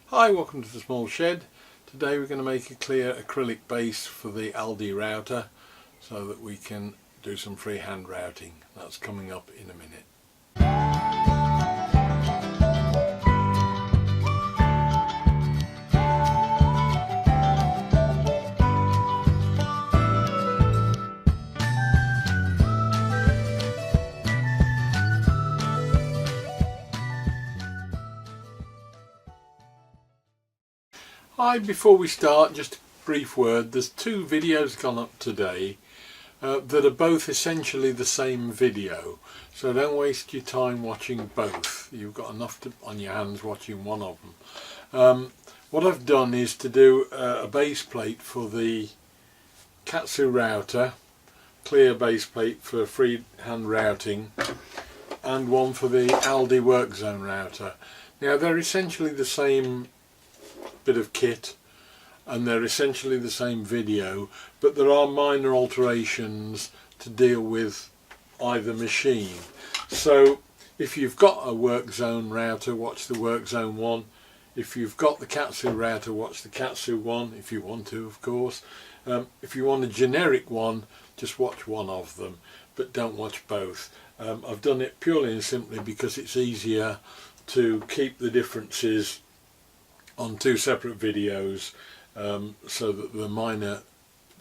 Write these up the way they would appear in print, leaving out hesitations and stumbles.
Hi, welcome to the small shed. Today we're going to make a clear acrylic base for the Aldi router so that we can do some freehand routing. That's coming up in a minute. Hi, before we start, just a brief word. There's two videos gone up today that are both essentially the same video, so don't waste your time watching both. You've got enough on your hands watching one of them. What I've done is to do a base plate for the Katsu router, clear base plate for freehand routing, and one for the Aldi Workzone router. Now they're essentially the same bit of kit and they're essentially the same video, but there are minor alterations to deal with either machine. So if you've got a Workzone router, watch the Workzone one. If you've got the Katsu router, watch the Katsu one, if you want to, of course. If you want a generic one, just watch one of them, but don't watch both. I've done it purely and simply because it's easier to keep the differences on two separate videos, so that the minor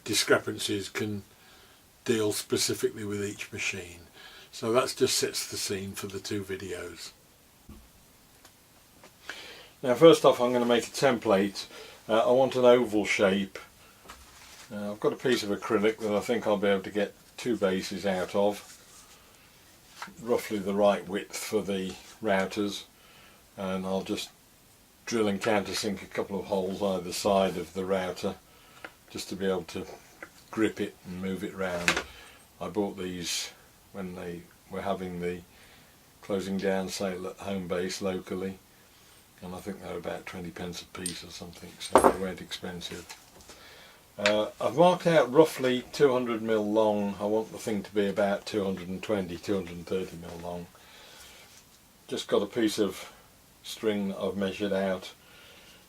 discrepancies can deal specifically with each machine. So that just sets the scene for the two videos. Now first off, I'm going to make a template. I want an oval shape. I've got a piece of acrylic that I think I'll be able to get two bases out of, roughly the right width for the routers, and I'll just drill and countersink a couple of holes either side of the router just to be able to grip it and move it round. I bought these when they were having the closing down sale at home base locally, and I think they were about 20p a piece or something, so they weren't expensive. I've marked out roughly 200mm long. I want the thing to be about 220-230mm long. Just got a piece of string that I've measured out.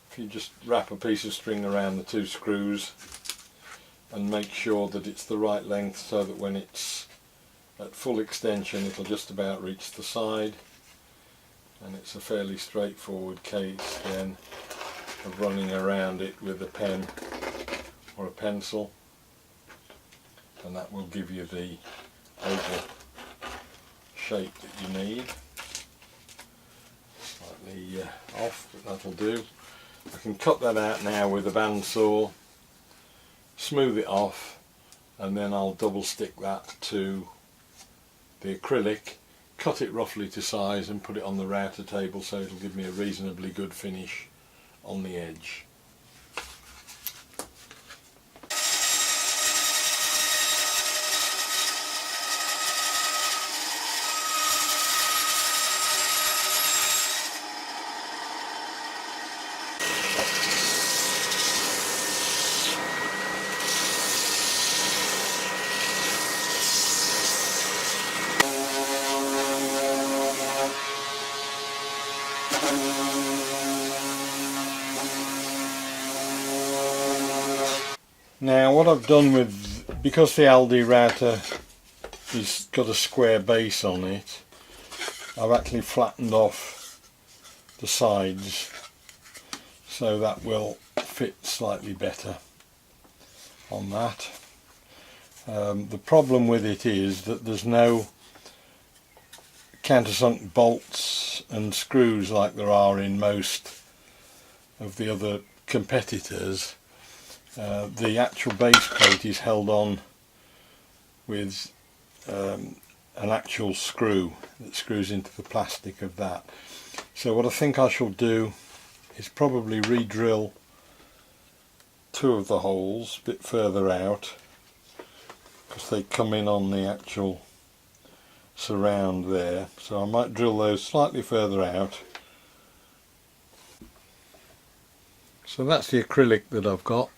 If you just wrap a piece of string around the two screws and make sure that it's the right length so that when it's at full extension it'll just about reach the side, and it's a fairly straightforward case then of running around it with a pen or a pencil, and that will give you the oval shape that you need. Slightly off, but that'll do. I can cut that out now with a bandsaw, smooth it off, and then I'll double stick that to the acrylic, cut it roughly to size and put it on the router table so it'll give me a reasonably good finish on the edge. Now what I've done with, because the Aldi router has got a square base on it, I've actually flattened off the sides so that will fit slightly better on that. The problem with it is that there's no countersunk bolts and screws like there are in most of the other competitors. The actual base plate is held on with an actual screw that screws into the plastic of that. So what I think I shall do is probably re-drill two of the holes a bit further out, because they come in on the actual surround there, so I might drill those slightly further out. So that's the acrylic that I've got.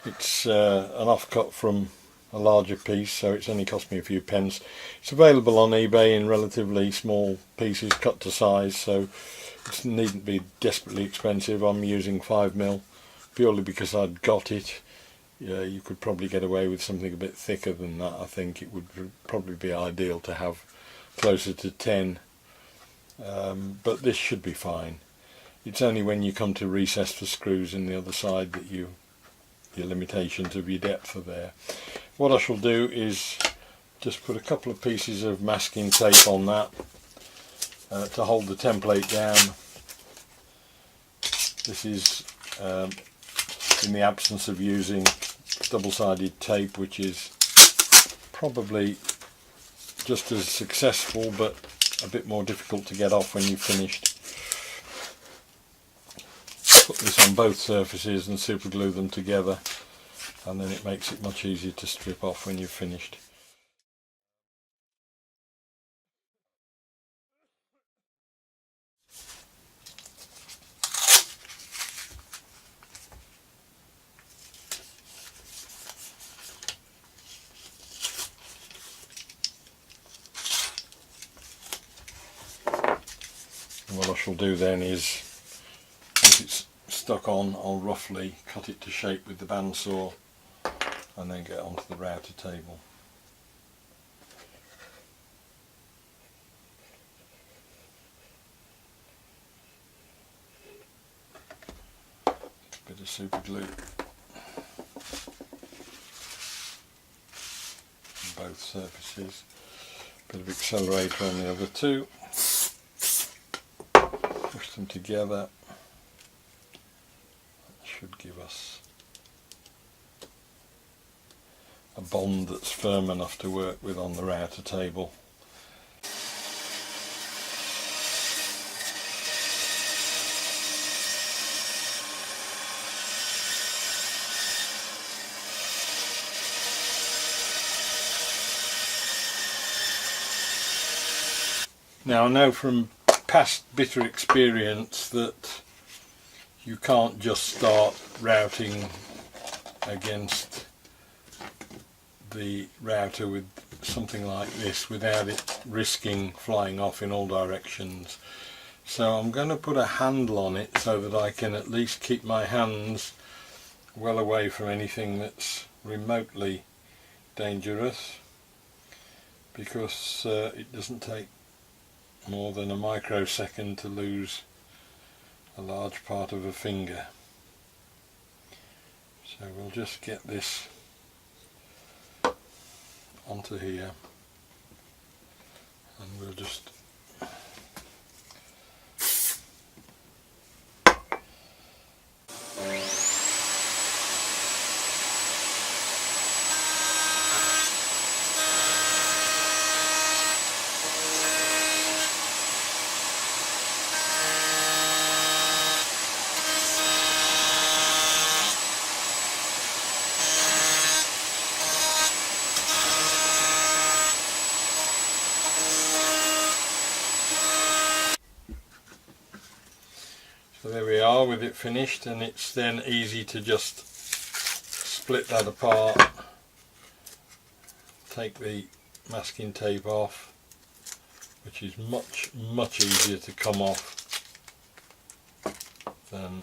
It's an offcut from a larger piece, so it's only cost me a few pence. It's available on eBay in relatively small pieces cut to size, so it needn't be desperately expensive. I'm using 5mm purely because I'd got it. Yeah, you could probably get away with something a bit thicker than that. I think it would probably be ideal to have closer to 10, but this should be fine. It's only when you come to recess for screws in the other side that your limitations of your depth are there. What I shall do is just put a couple of pieces of masking tape on that to hold the template down. This is in the absence of using double-sided tape, which is probably just as successful but a bit more difficult to get off when you've finished. Put this on both surfaces and super glue them together, and then it makes it much easier to strip off when you've finished. And what I shall do then is, once it's stuck on, I'll roughly cut it to shape with the bandsaw and then get onto the router table. Bit of super glue on both surfaces, bit of accelerator on the other two, push them together. That should give us a bond that's firm enough to work with on the router table. Now I know from past bitter experience that you can't just start routing against the router with something like this without it risking flying off in all directions. So I'm going to put a handle on it so that I can at least keep my hands well away from anything that's remotely dangerous, because it doesn't take more than a microsecond to lose a large part of a finger. So we'll just get this onto here and we'll just So there we are with it finished, and it's then easy to just split that apart, take the masking tape off, which is much easier to come off than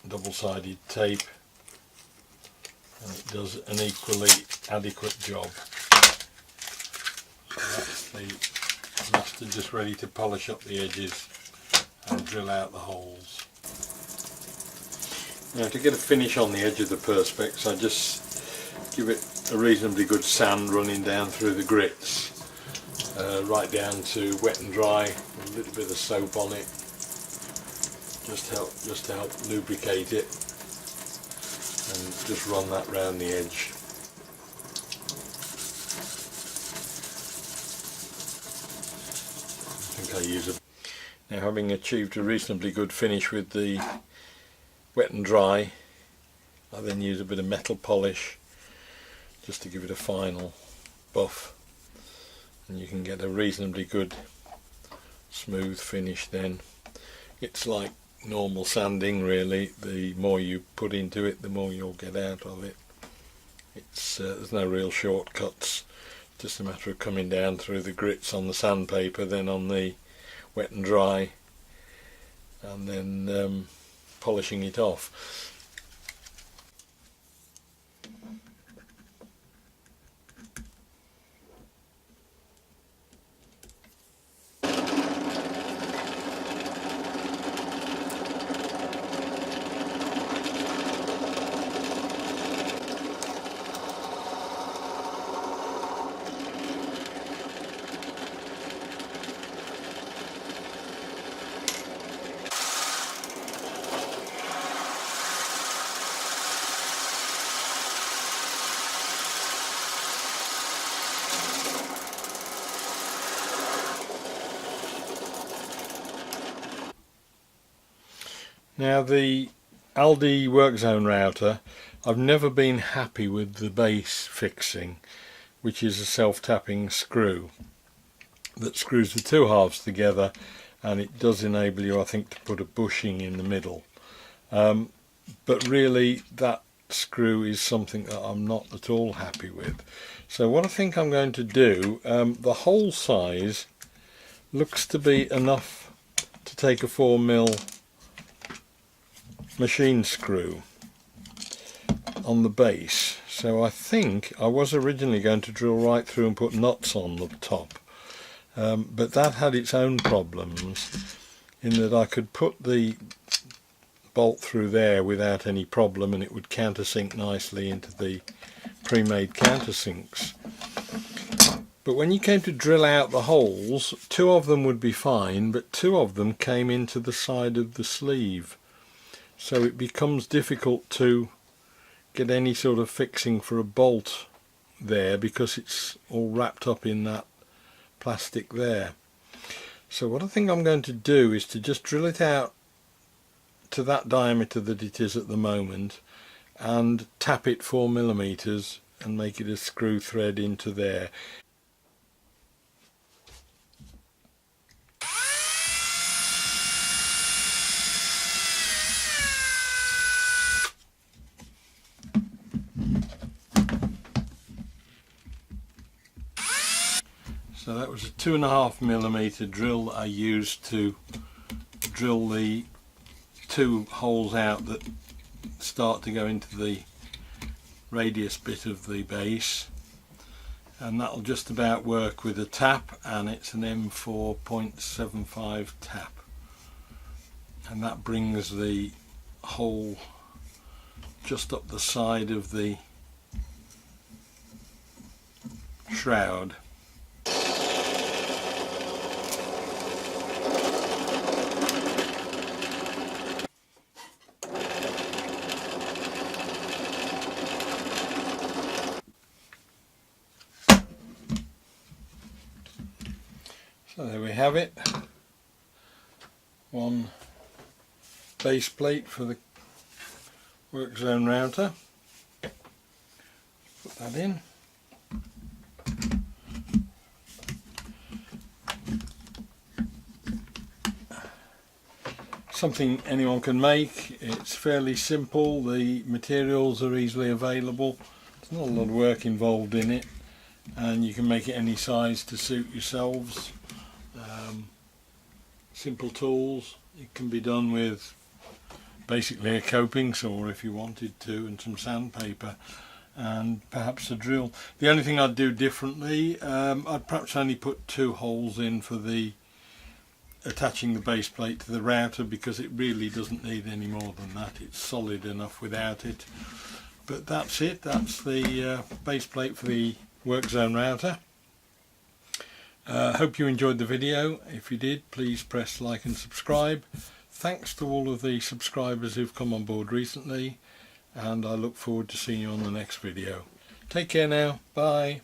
double-sided tape, and it does an equally adequate job. So that's the master just ready to polish up the edges and drill out the holes. Now, to get a finish on the edge of the perspex, I just give it a reasonably good sand running down through the grits, right down to wet and dry, with a little bit of soap on it, just to help lubricate it, and just run that round the edge. I think I use a... Now, having achieved a reasonably good finish with the wet and dry, I then use a bit of metal polish just to give it a final buff, and you can get a reasonably good smooth finish then. It's like normal sanding really, the more you put into it the more you'll get out of it. There's no real shortcuts, just a matter of coming down through the grits on the sandpaper, then on the wet and dry, and then polishing it off. Now the Aldi Workzone router, I've never been happy with the base fixing, which is a self-tapping screw that screws the two halves together, and it does enable you, I think, to put a bushing in the middle. But really that screw is something that I'm not at all happy with. So what I think I'm going to do, the hole size looks to be enough to take a 4mm machine screw on the base. So I think I was originally going to drill right through and put nuts on the top, but that had its own problems in that I could put the bolt through there without any problem and it would countersink nicely into the pre-made countersinks. But when you came to drill out the holes, 2 of them would be fine, but 2 of them came into the side of the sleeve. So it becomes difficult to get any sort of fixing for a bolt there because it's all wrapped up in that plastic there. So what I think I'm going to do is to just drill it out to that diameter that it is at the moment and tap it 4mm and make it a screw thread into there. So that was a 2.5mm drill that I used to drill the 2 holes out that start to go into the radius bit of the base, and that'll just about work with a tap, and it's an M4.75 tap, and that brings the hole just up the side of the shroud. So there we have it, one base plate for the Workzone router. Put that in. Something anyone can make, it's fairly simple, the materials are easily available, there's not a lot of work involved in it, and you can make it any size to suit yourselves. Simple tools. It can be done with basically a coping saw if you wanted to, and some sandpaper and perhaps a drill. The only thing I'd do differently, I'd perhaps only put 2 holes in for the attaching the base plate to the router, because it really doesn't need any more than that. It's solid enough without it. But that's it, that's the base plate for the Workzone router. Hope you enjoyed the video. If you did, please press like and subscribe. Thanks to all of the subscribers who've come on board recently, and I look forward to seeing you on the next video. Take care now, bye.